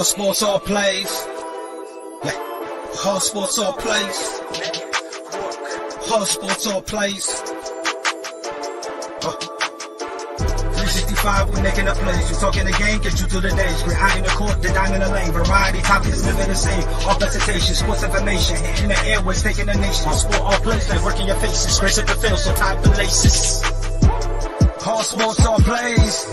All sports, all plays. Yeah. All sports, all plays. All sports, all plays. 365, we making a plays. You talking the game, get you to the days. We're high in the court, the dime in the lane. Variety, topics, living the same. All presentation, sports information. In the airways, taking the nation. All sport, all plays, like working your faces. Grace at the field, so tie the laces. All sports, all plays.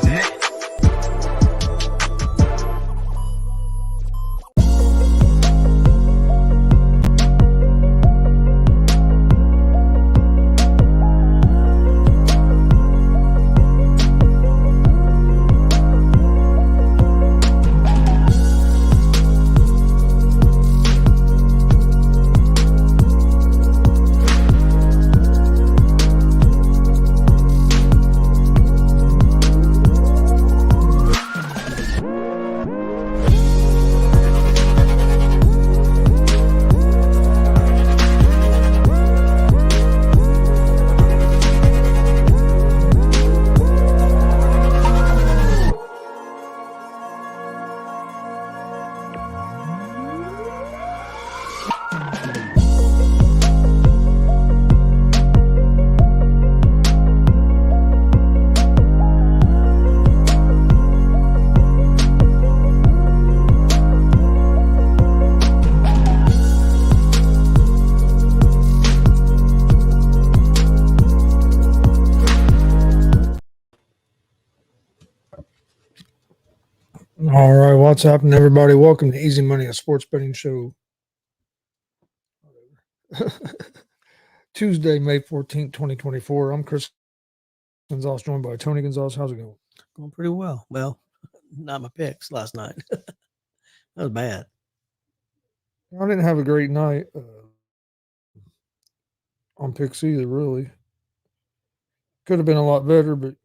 All right, what's happening, everybody? Welcome to Easy Money, a sports betting show. Tuesday, May 14th, 2024. I'm Chris Gonzalez, joined by Tony Gonzalez. How's it going? Going pretty well. Well, not my picks last night. That was bad. I didn't have a great night on picks either, really. Could have been a lot better, but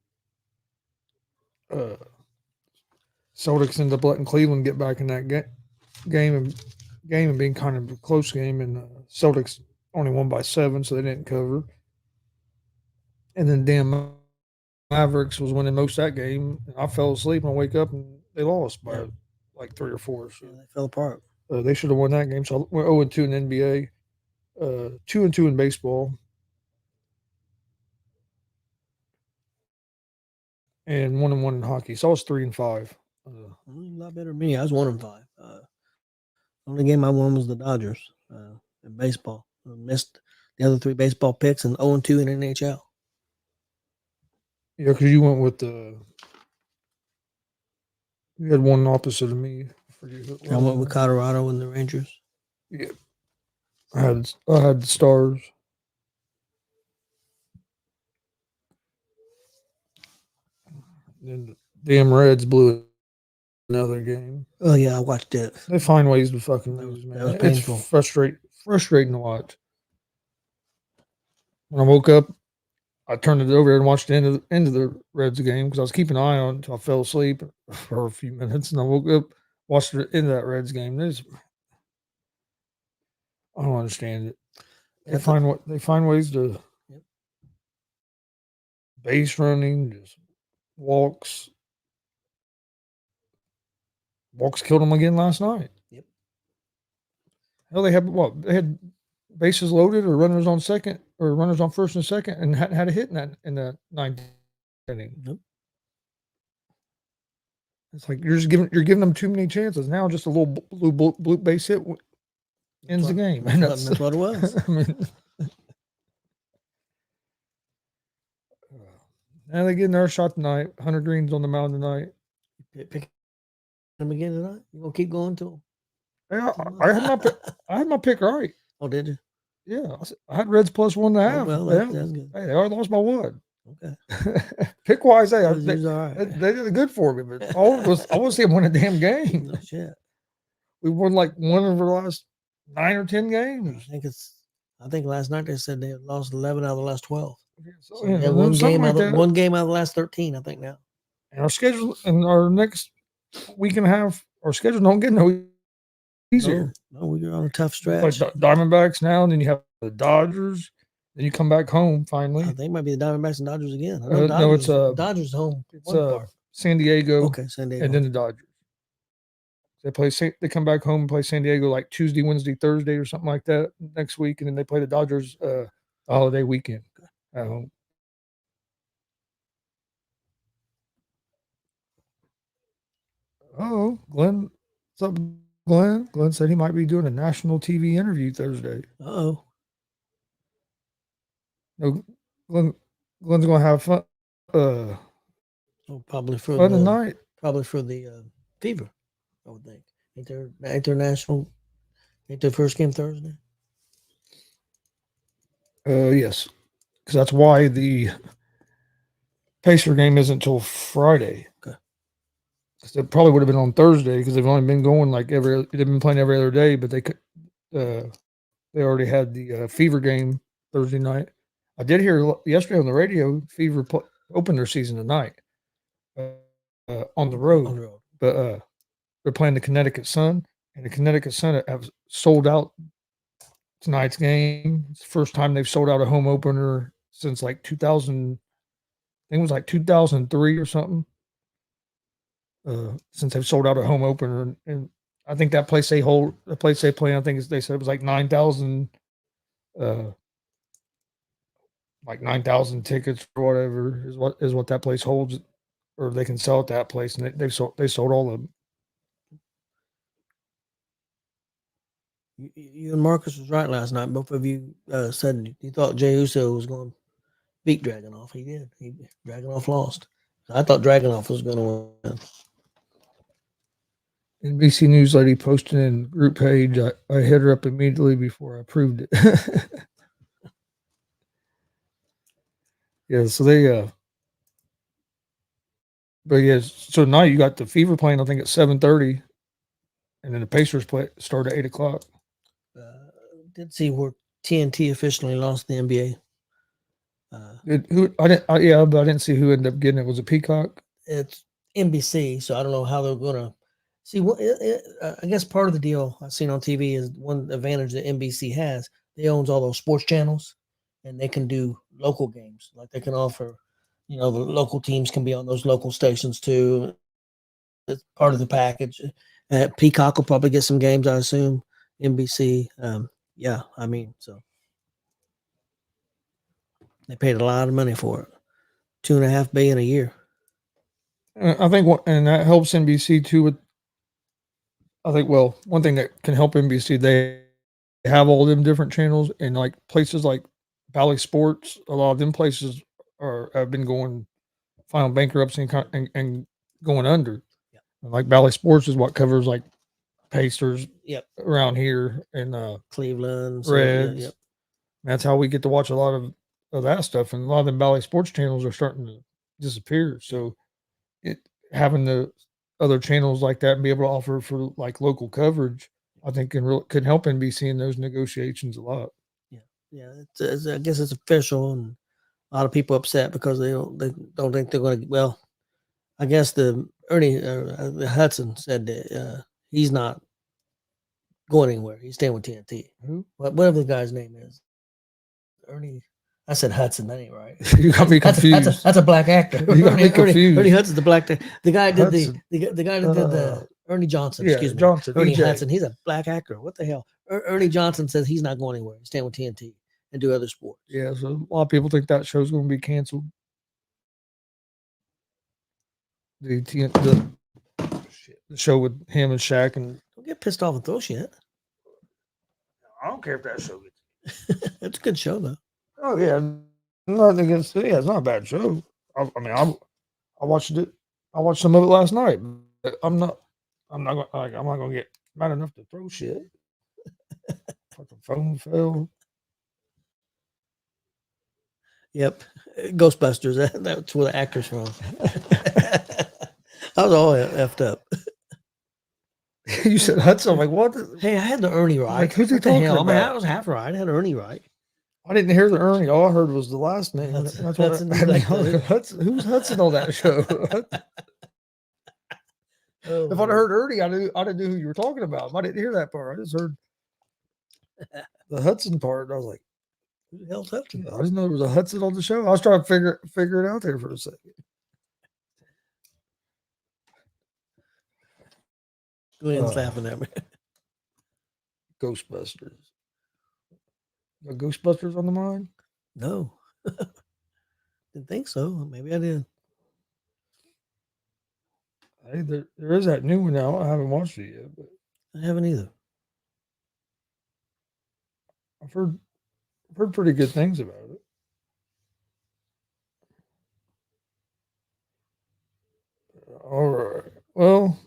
Celtics ended up letting Cleveland get back in that game and being kind of a close game, and Celtics only won by 7, so they didn't cover. And then damn Mavericks was winning most of that game. And I fell asleep and I wake up and they lost by like 3 or 4. So they fell apart. They should have won that game. So we're 0-2 in NBA, 2-2 in baseball, and 1-1 in hockey. So I was 3-5. A lot better than me. I was 1-5. Only game I won was the Dodgers in baseball. I missed the other 3 baseball picks and 0-2 in NHL. Yeah, because you went with you had one opposite of me. I went with Colorado and the Rangers. Yeah, I had the Stars. And the damn Reds blew another game. Oh yeah, I watched it. They find ways to fucking lose, man. That was painful. It's frustrating to watch. When I woke up, I turned it over and watched the end of the Reds game because I was keeping an eye on it until I fell asleep for a few minutes, and I woke up, watched the end of that Reds game. I don't understand it. They find ways to base running, just walks. Walks killed them again last night. Yep. Hell, they had bases loaded or runners on second or runners on first and second, and hadn't had a hit in the 9th inning. Nope. It's like you're giving them too many chances. Now just a little blue base hit ends the game. That's what it was. I mean, now they get another shot tonight. Hunter Green's on the mound tonight. Pick him again tonight. You gonna keep going to him? Yeah, I had my pick right. Oh, did you? Yeah, I had Reds plus 1.5. Oh, well, that's good. Hey, they already lost by 1. Okay. Pick wise, they All right. they did good for me, but I want to see them win a damn game. No shit. We won like one of the last 9 or 10 games. I think last night they said they had lost 11 out of the last 12. So, So yeah, one game out of the last 13, I think now. And our schedule in our next week and a half, our schedule don't get no easier. No, we're on a tough stretch. Like Diamondbacks now, and then you have the Dodgers. Then you come back home finally. I think it might be the Diamondbacks and Dodgers again. No, it's Dodgers home. It's San Diego. Okay, San Diego. And then the Dodgers. They come back home and play San Diego like Tuesday, Wednesday, Thursday, or something like that next week, and then they play the Dodgers the holiday weekend at home. Oh, Glenn, what's up, Glenn? Glenn said he might be doing a national TV interview Thursday. Oh, No, Glenn's gonna have fun. probably for Fun the tonight. Fever. I would think. Ain't their national? Ain't their first game Thursday? Yes, because that's why the Pacer game isn't until Friday. Okay. It probably would have been on Thursday because they've only been going like they've been playing every other day, but they already had the Fever game Thursday night. I did hear yesterday on the radio Fever opened their season tonight on the road, but they're playing the Connecticut Sun, and the Connecticut Sun have sold out tonight's game. It's the first time they've sold out a home opener since like 2000. I think it was like 2003 or something. Since they've sold out a home opener, and I think that place the place they play, I think they said it was like 9,000, like 9,000 tickets or whatever is what that place holds, or they can sell at that place, and they sold all of them. You and Marcus was right last night. Both of you said you thought Jey Uso was going to beat Dragunov. He did. Dragunov lost. I thought Dragunov was going to win. NBC News lady posted in the group page. I hit her up immediately before I approved it. Yeah, so but yeah, so tonight you got the Fever playing. I think at 7:30, and then the Pacers start at 8:00. Did see where TNT officially lost the NBA. But I didn't see who ended up getting it. Was it Peacock? It's NBC, so I don't know how they're going to see. I guess part of the deal I've seen on TV is one advantage that NBC has. They owns all those sports channels, and they can do local games. Like they can offer, the local teams can be on those local stations too. It's part of the package. Peacock will probably get some games, I assume. NBC, yeah, I mean, so they paid a lot of money for it. $2.5 billion a year. I think and that helps NBC too. With one thing that can help NBC, they have all them different channels, and like places like Valley Sports, a lot of them places have been filing bankruptcy and going under. Yep. Like Valley Sports is what covers like Pacers around here and Cleveland, Reds. Yep. That's how we get to watch a lot of that stuff, and a lot of them Valley Sports channels are starting to disappear. So having the other channels like that and be able to offer for like local coverage, I think can help NBC in those negotiations a lot. Yeah. I guess it's official, and a lot of people upset because they don't think they're going to. Well, I guess the Hudson said that he's not going anywhere. He's staying with TNT. Who? Whatever the guy's name is, Ernie. I said Hudson. That ain't right. You got me confused. That's a black actor. You got me confused. Ernie Hudson's the black. The guy did Hudson. the guy that did the Ernie Johnson. Yeah, Excuse me, Johnson. Ernie EJ. Hudson. He's a black actor. What the hell? Ernie Johnson says he's not going anywhere. He's staying with TNT and do other sports. Yeah, so a lot of people think that show's going to be canceled. The show with him and Shaq, and Don't get pissed off and throw shit. I don't care if that show gets. It's a good show though. Oh yeah, nothing against it. Yeah, it's not a bad show. I watched it. I watched some of it last night. But I'm not gonna get mad enough to throw shit. Fucking phone fell. Yep, Ghostbusters. That's where the actor's from. I was all effed up. You said Hudson. I'm like, what? Hey, I had the Ernie right. Like, who's he What the talking hell? about? I was half right. I had Ernie right. I didn't hear the Ernie. All I heard was the last name. Hudson. That's what Hudson, I mean, like Hudson. Who's Hudson on that show? Oh, If I'd heard Ernie, I didn't know who you were talking about. I didn't hear that part. I just heard the Hudson part. And I was like, who the hell's Hudson? I didn't know there was a Hudson on the show. I was trying to figure it out there for a second. Glenn's laughing at me. Ghostbusters. Got Ghostbusters on the mind? No. Didn't think so. Maybe I did. Hey, there is that new one out. I haven't watched it yet, but I haven't either. I've heard pretty good things about it. All right. Well,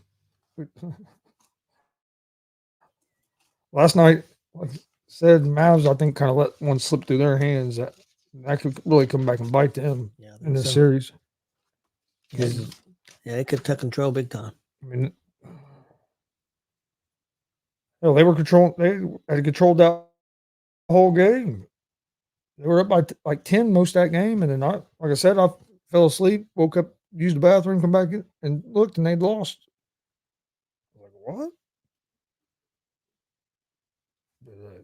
last night, like I said, Mavs, I think, kind of let one slip through their hands that could really come back and bite them Yeah, I in think this so. series. Yeah, it could take control big time. I mean, hell, they had controlled that whole game. They were up by like 10 most of that game, and then like I said, I fell asleep, woke up, used the bathroom, come back in, and looked, and they'd lost. I was like, what?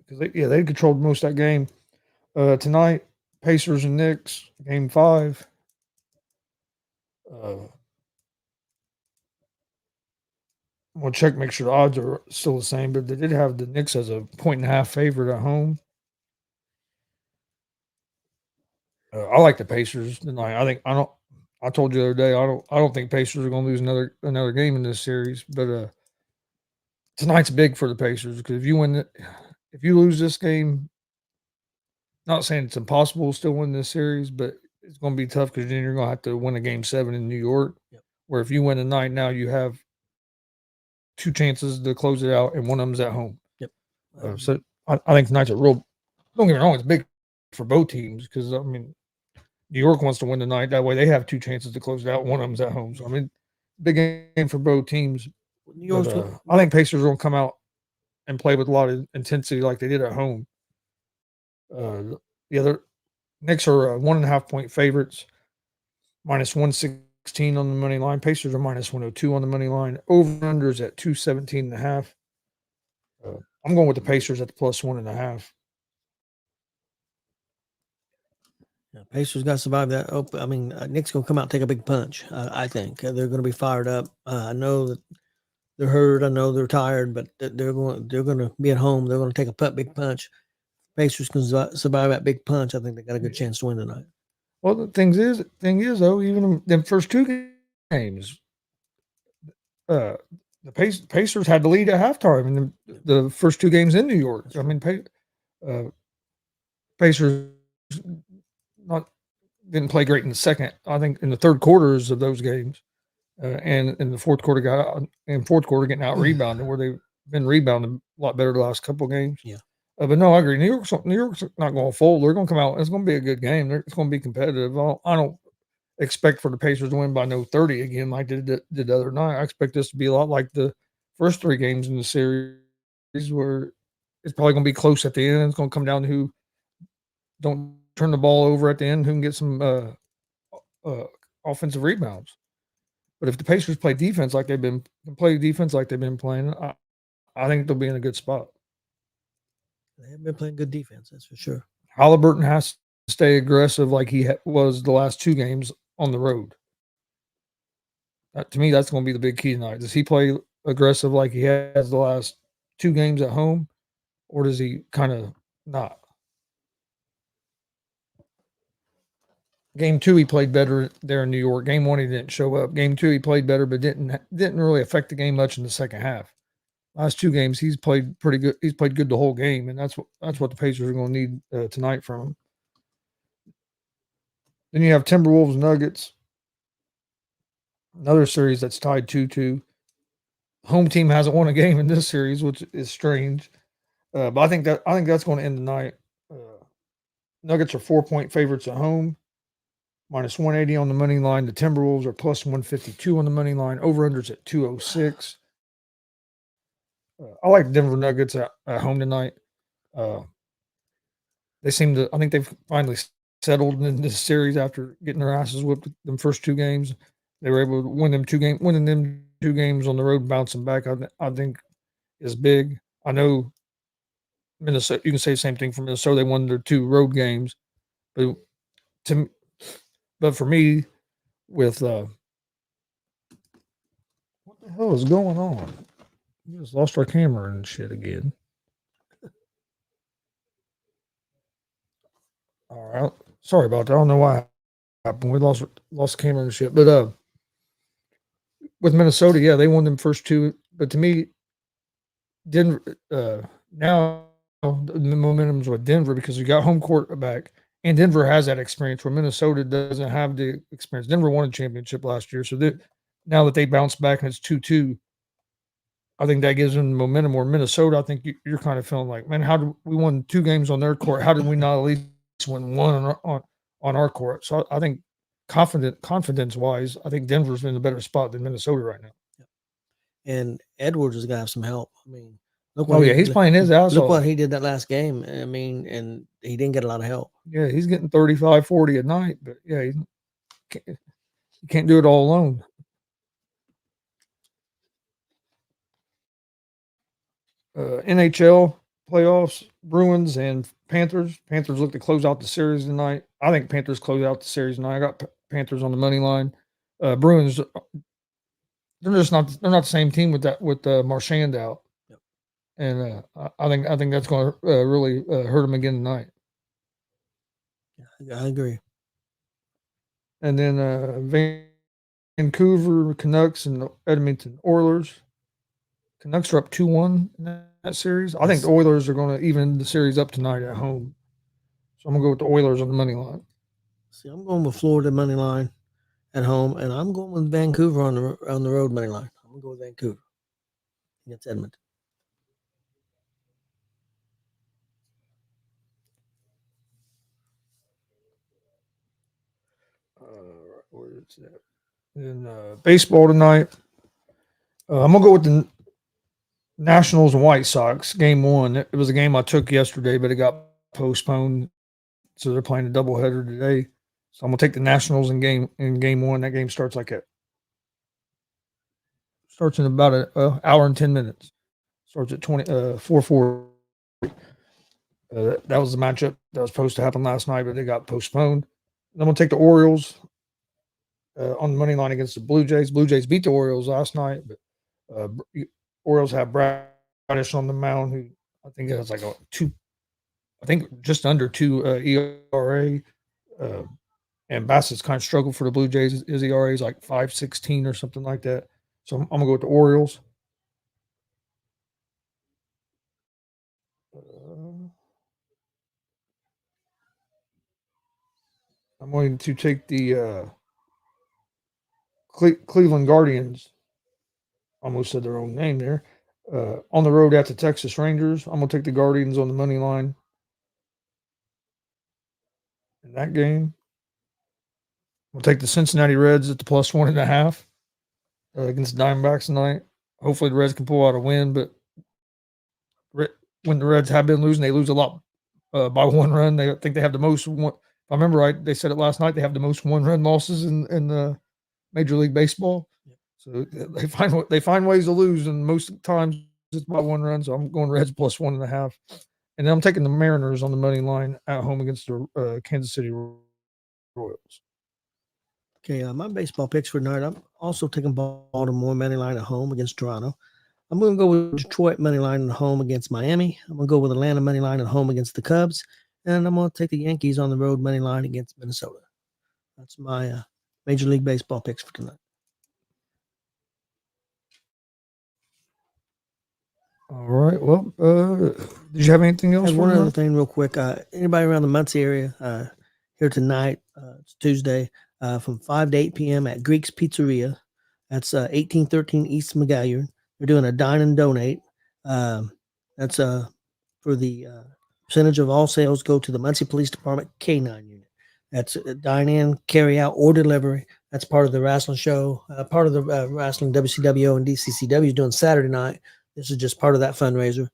Because they controlled most of that game. Tonight, Pacers and Knicks, Game 5. I'm gonna check, make sure the odds are still the same, but they did have the Knicks as a 1.5 favorite at home. I like the Pacers tonight. I told you the other day I don't think Pacers are going to lose another game in this series, but tonight's big for the Pacers because if you lose this game, not saying it's impossible to still win this series, but it's going to be tough because then you're going to have to win a Game 7 in New York. Yep. Where if you win tonight, now you have 2 chances to close it out, and one of them's at home. Yep. So I think tonight's a real. Don't get me wrong, it's big for both teams because I mean, New York wants to win tonight. That way, they have 2 chances to close it out. One of them's at home. So I mean, big game for both teams. New York's I think Pacers will come out and play with a lot of intensity like they did at home. The other Knicks are 1.5 point favorites, minus 116 on the money line. Pacers are minus 102 on the money line. Over unders at 217.5. I'm going with the Pacers at the plus 1.5. Yeah, Pacers got to survive that. I mean, Nick's going to come out and take a big punch. I think they're going to be fired up. I know that they're hurt. I know they're tired, but they're going to be at home. They're going to take a big punch. Pacers can survive that big punch. I think they got a good chance to win tonight. Well, the thing is though, even in them first 2 games, the Pacers had the lead at halftime in the first 2 games in New York. I mean, Pacers didn't play great in the second. I think in the third quarters of those games, and in the fourth quarter getting out rebounded where they've been rebounding a lot better the last couple of games. Yeah. But no, I agree. New York's not going to fold. They're going to come out. It's going to be a good game. It's going to be competitive. I don't expect for the Pacers to win by 30 again like they did the other night. I expect this to be a lot like the first 3 games in the series where it's probably going to be close at the end. It's going to come down to who don't turn the ball over at the end, who can get some offensive rebounds. But if the Pacers play defense like they've been playing, I think they'll be in a good spot. They have been playing good defense, that's for sure. Halliburton has to stay aggressive like he was the last 2 games on the road. To me, that's going to be the big key tonight. Does he play aggressive like he has the last 2 games at home, or does he kind of not? Game 2, he played better there in New York. Game 1, he didn't show up. Game 2, he played better, but didn't really affect the game much in the second half. Last 2 games, he's played pretty good. He's played good the whole game, and that's what the Pacers are going to need tonight from him. Then you have Timberwolves Nuggets, another series that's tied 2-2. Home team hasn't won a game in this series, which is strange. But I think that's going to end tonight. Nuggets are 4-point favorites at home, minus 180 on the money line. The Timberwolves are plus 152 on the money line. Over-unders at 206. I like Denver Nuggets at home tonight. I think they've finally settled in this series after getting their asses whipped them first 2 games. They were able to winning them 2 games on the road, bouncing back, I think is big. I know Minnesota, you can say the same thing for Minnesota. They won their 2 road games. But for me, with what the hell is going on? We just lost our camera and shit again. All right. Sorry about that. I don't know why happened. We lost camera and shit. But with Minnesota, yeah, they won them first two. But to me, Denver now the momentum's with Denver because you got home court back, and Denver has that experience where Minnesota doesn't have the experience. Denver won a championship last year, so now that they bounce back and it's 2-2, I think that gives them momentum. Where Minnesota, I think you're kind of feeling like, man, how did we won 2 games on their court? How did we not at least win one on our court? So I think confidence wise, I think Denver's in a better spot than Minnesota right now. And Edwards has got to have some help. I mean, He's playing his ass look off. what he did that last game. I mean, and he didn't get a lot of help. Yeah, he's getting 35, 40 a night, but yeah, he can't do it all alone. NHL playoffs, Bruins and Panthers. Panthers look to close out the series tonight. I think Panthers close out the series tonight. I got Panthers on the money line. Bruins, they're not the same team with Marchand out, Yep. and I think that's going to really hurt them again tonight. Yeah, I agree. And then Vancouver Canucks and the Edmonton Oilers. Canucks are up 2-1 in that series. I think the Oilers are going to even the series up tonight at home. So I'm going to go with the Oilers on the money line. See, I'm going with Florida money line at home, and I'm going with Vancouver on the road money line. I'm going to go with Vancouver against Edmonton. Where is that? In baseball tonight, I'm going to go with the Nationals and White Sox, game one. It was a game I took yesterday, but it got postponed. So they're playing a doubleheader today. So I'm gonna take the Nationals in game one. That game starts starts in about an hour and 10 minutes. Starts at 4:40. That was the matchup that was supposed to happen last night, but it got postponed. And I'm gonna take the Orioles on the money line against the Blue Jays. Blue Jays beat the Orioles last night, but Orioles have Bradish on the mound, who I think has like a 2. I think just under 2 ERA. And Bassett's kind of struggled for the Blue Jays. His ERA is like 5.16 or something like that. So I'm gonna go with the Orioles. I'm going to take the Cleveland Guardians. Almost said their own name there. On the road at the Texas Rangers. I'm gonna take the Guardians on the money line in that game. We'll take the Cincinnati Reds at the +1.5 against the Diamondbacks tonight. Hopefully the Reds can pull out a win, but when the Reds have been losing, they lose a lot by 1 run. They think they have the most. If I remember right, they said it last night. They have the most 1-run losses in the Major League Baseball. So they find ways to lose, and most times it's by 1 run. So I'm going Reds +1.5, and then I'm taking the Mariners on the money line at home against the Kansas City Royals. Okay, my baseball picks for tonight. I'm also taking Baltimore money line at home against Toronto. I'm going to go with Detroit money line at home against Miami. I'm going to go with Atlanta money line at home against the Cubs, and I'm going to take the Yankees on the road money line against Minnesota. That's my Major League Baseball picks for tonight. All right. Well, did you have anything else? One other thing, real quick. Anybody around the Muncie area here tonight? It's Tuesday from 5 to 8 p.m. at Greek's Pizzeria. That's 1813 East McGalliard. They're doing a dine and donate. That's for the percentage of all sales go to the Muncie Police Department K9 unit. That's dine in, carry out, or delivery. That's part of the wrestling show. Part of the wrestling WCWO and DCCW is doing Saturday night. This is just part of that fundraiser.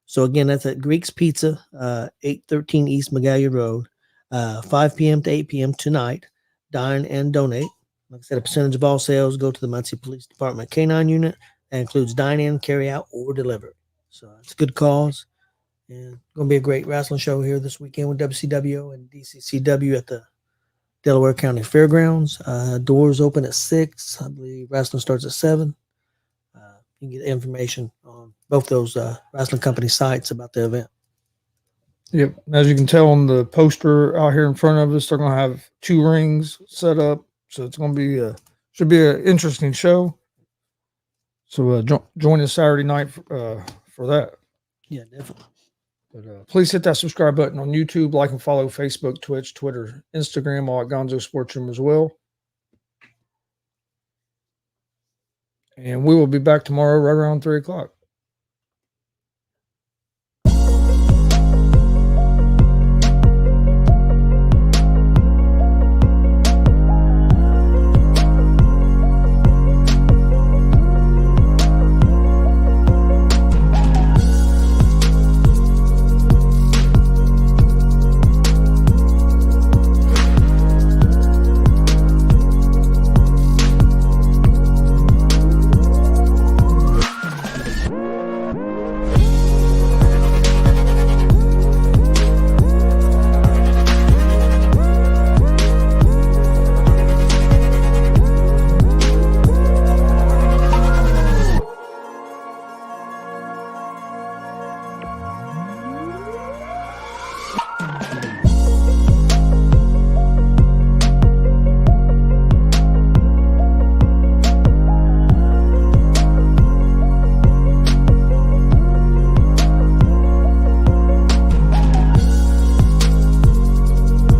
So again, that's at Greek's Pizza, 813 East McGalliard Road, 5 p.m. to 8 p.m. tonight. Dine and donate. Like I said, a percentage of all sales go to the Muncie Police Department K9 unit. That includes dine in, carry out, or delivery. So it's a good cause. And going to be a great wrestling show here this weekend with WCWO and DCCW at the Delaware County Fairgrounds. Doors open at 6. I believe wrestling starts at 7. You can get information on both those wrestling company sites about the event. Yep. As you can tell on the poster out here in front of us, they're going to have 2 rings set up. So it's going to be should be an interesting show. So join us Saturday night for that. Yeah, definitely. But please hit that subscribe button on YouTube, like and follow Facebook, Twitch, Twitter, Instagram, all at Gonzo Sports Room as well. And we will be back tomorrow right around 3 o'clock.